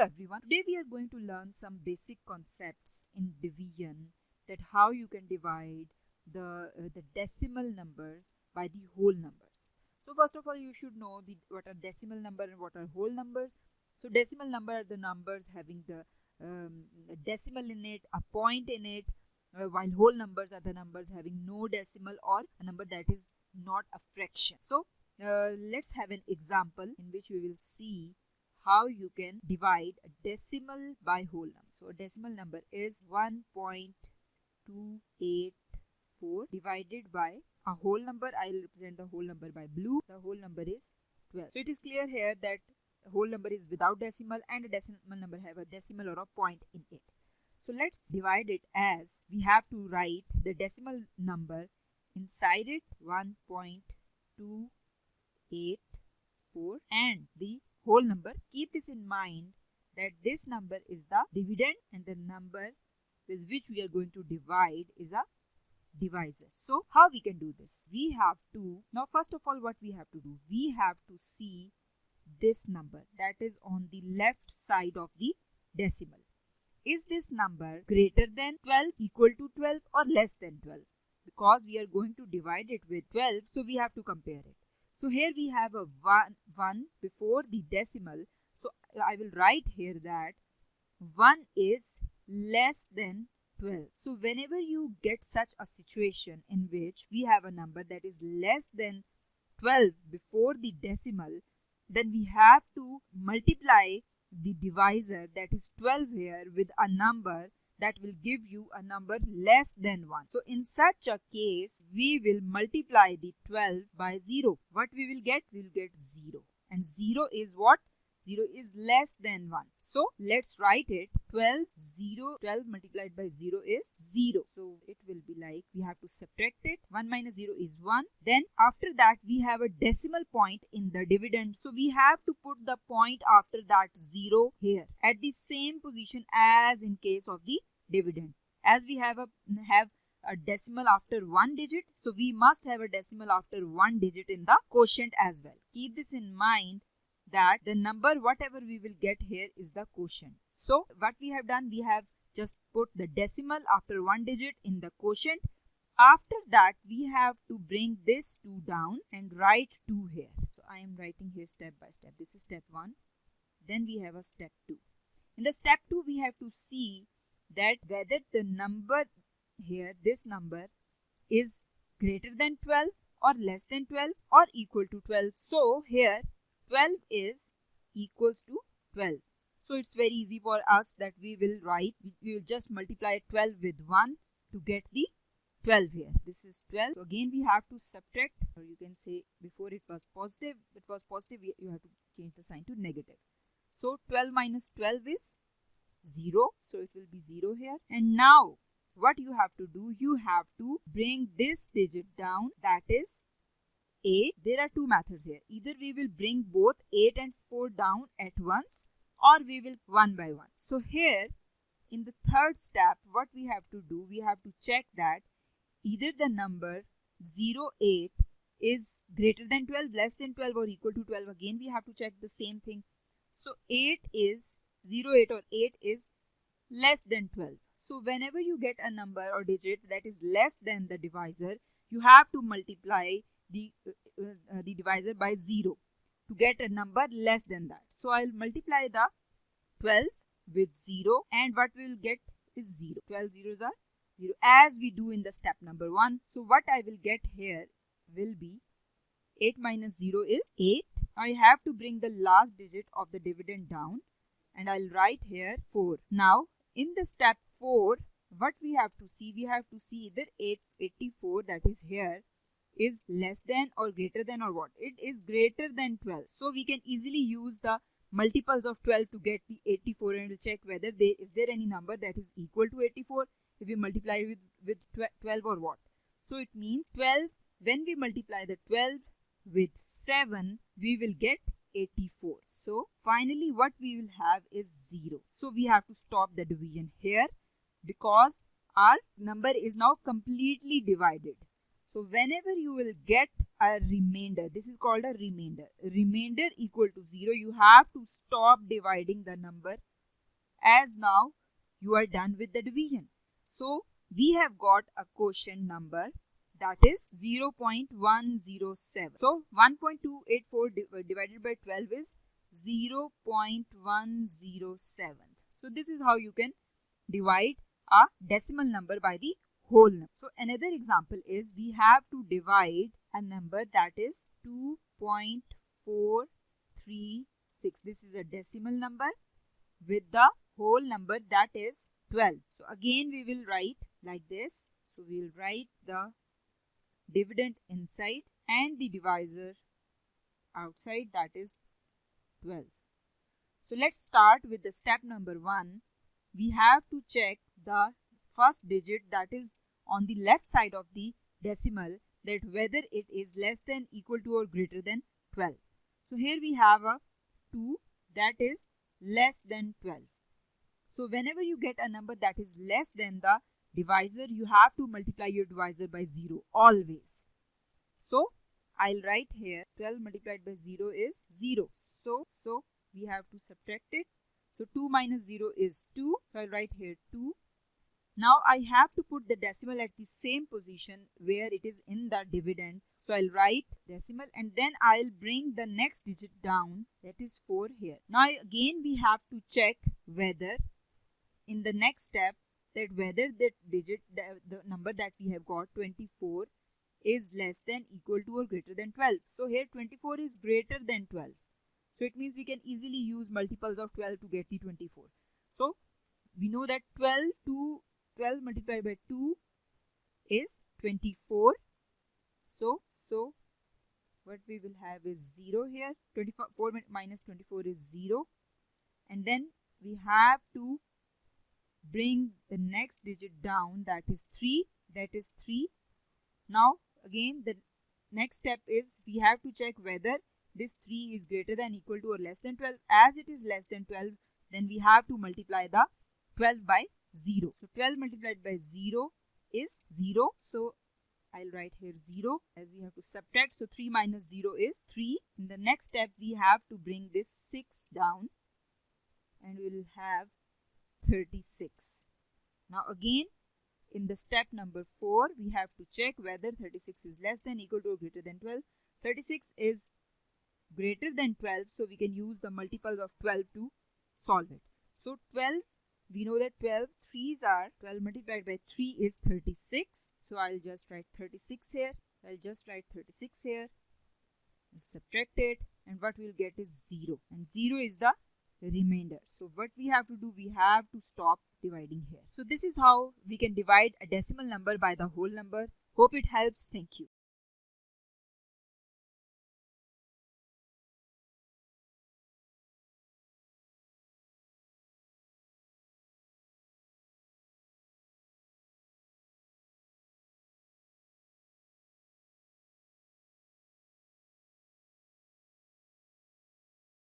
Hello everyone. Today we are going to learn some basic concepts in division, that how you can divide the decimal numbers by the whole numbers. So first of all, you should know what are decimal number and what are whole numbers. So decimal number are the numbers having the a decimal in it, a point in it, while whole numbers are the numbers having no decimal or a number that is not a fraction. So let's have an example in which we will see how you can divide a decimal by whole number. So a decimal number is 1.284 divided by a whole number. I will represent the whole number by blue. The whole number is 12. So it is clear here that a whole number is without decimal and a decimal number have a decimal or a point in it. So let's divide it as we have to write the decimal number inside it 1.284 and the whole number. Keep this in mind that this number is the dividend and the number with which we are going to divide is a divisor. So how we can do this? We have to, now first of all what we have to do, we have to see this number that is on the left side of the decimal. Is this number greater than 12, equal to 12 or less than 12? Because we are going to divide it with 12, so we have to compare it. So here we have a 1 before the decimal. So I will write here that 1 is less than 12. So whenever you get such a situation in which we have a number that is less than 12 before the decimal, then we have to multiply the divisor, that is 12 here, with a number that will give you a number less than 1. So in such a case, we will multiply the 12 by 0. What we will get? We will get 0. And 0 is what? 0 is less than 1. So let's write it. 12 multiplied by 0 is 0. So it will be like, we have to subtract it. 1 minus 0 is 1. Then after that, we have a decimal point in the dividend. So we have to put the point after that 0 here at the same position as in case of the dividend. As we have a decimal after one digit, so we must have a decimal after one digit in the quotient as well. Keep this in mind that the number whatever we will get here is the quotient. So what we have done, we have just put the decimal after one digit in the quotient. After that, we have to bring this 2 down and write 2 here. So I am writing here step by step. This is step 1. Then we have a step 2. In the step 2, we have to see that whether the number here, this number, is greater than 12 or less than 12 or equal to 12. So here 12 is equals to 12. So it's very easy for us that we will write, we will just multiply 12 with 1 to get the 12 here. This is 12. So again we have to subtract, or you can say before it was positive, you have to change the sign to negative. So 12 minus 12 is 0. So it will be 0 here. And now what you have to do, you have to bring this digit down, that is 8. There are two methods here. Either we will bring both 8 and 4 down at once, or we will one by one. So here in the third step, what we have to do, we have to check that either the number 08 is greater than 12, less than 12 or equal to 12. Again we have to check the same thing. So 8 is 08 or 8 is less than 12. So whenever you get a number or digit that is less than the divisor, you have to multiply the divisor by 0 to get a number less than that. So I'll multiply the 12 with 0 and what we will get is 0. 12 zeros are 0 as we do in the step number 1. So what I will get here will be 8 minus 0 is 8. I have to bring the last digit of the dividend down and I'll write here 4. Now in the step 4, what we have to see either 884, that is here, is less than or greater than, or what? It is greater than 12. So we can easily use the multiples of 12 to get the 84 and we'll check whether is there any number that is equal to 84 if we multiply with 12 or what. So it means 12, when we multiply the 12 with 7, we will get 84. So finally what we will have is 0. So we have to stop the division here because our number is now completely divided. So whenever you will get a remainder, this is called a remainder equal to 0, you have to stop dividing the number as now you are done with the division. So we have got a quotient number that is 0.107. So 1.284 divided by 12 is 0.107. So this is how you can divide a decimal number by the whole number. So another example is we have to divide a number that is 2.436. This is a decimal number with the whole number that is 12. So again we will write like this. So we will write the dividend inside and the divisor outside, that is 12. So let's start with the step number 1. We have to check the first digit that is on the left side of the decimal, that whether it is less than, equal to or greater than 12. So here we have a 2 that is less than 12. So whenever you get a number that is less than the divisor, you have to multiply your divisor by 0 always. So I'll write here 12 multiplied by 0 is 0. So we have to subtract it. So 2 minus 0 is 2. So I'll write here 2. Now I have to put the decimal at the same position where it is in the dividend. So I'll write decimal and then I'll bring the next digit down, that is 4 here. Now again we have to check whether in the next step that whether that digit, the number that we have got 24 is less than, equal to or greater than 12. So here 24 is greater than 12. So it means we can easily use multiples of 12 to get the 24. So we know that 12 multiplied by 2 is 24. So what we will have is 0 here. 24 minus 24 is 0. And then we have to bring the next digit down, that is 3. Now again the next step is we have to check whether this 3 is greater than, equal to or less than 12. As it is less than 12, then we have to multiply the 12 by 0. So 12 multiplied by 0 is 0. So I'll write here 0 as we have to subtract. So 3 minus 0 is 3. In the next step we have to bring this 6 down and we will have 36. Now again in the step number 4 we have to check whether 36 is less than, equal to or greater than 12. 36 is greater than 12, so we can use the multiples of 12 to solve it. So 12, we know that 12 3's are 12 multiplied by 3 is 36. So I'll just write 36 here. Subtract it and what we'll get is 0, and 0 is the remainder. So what we have to do, we have to stop dividing here. So this is how we can divide a decimal number by the whole number. Hope it helps. Thank you.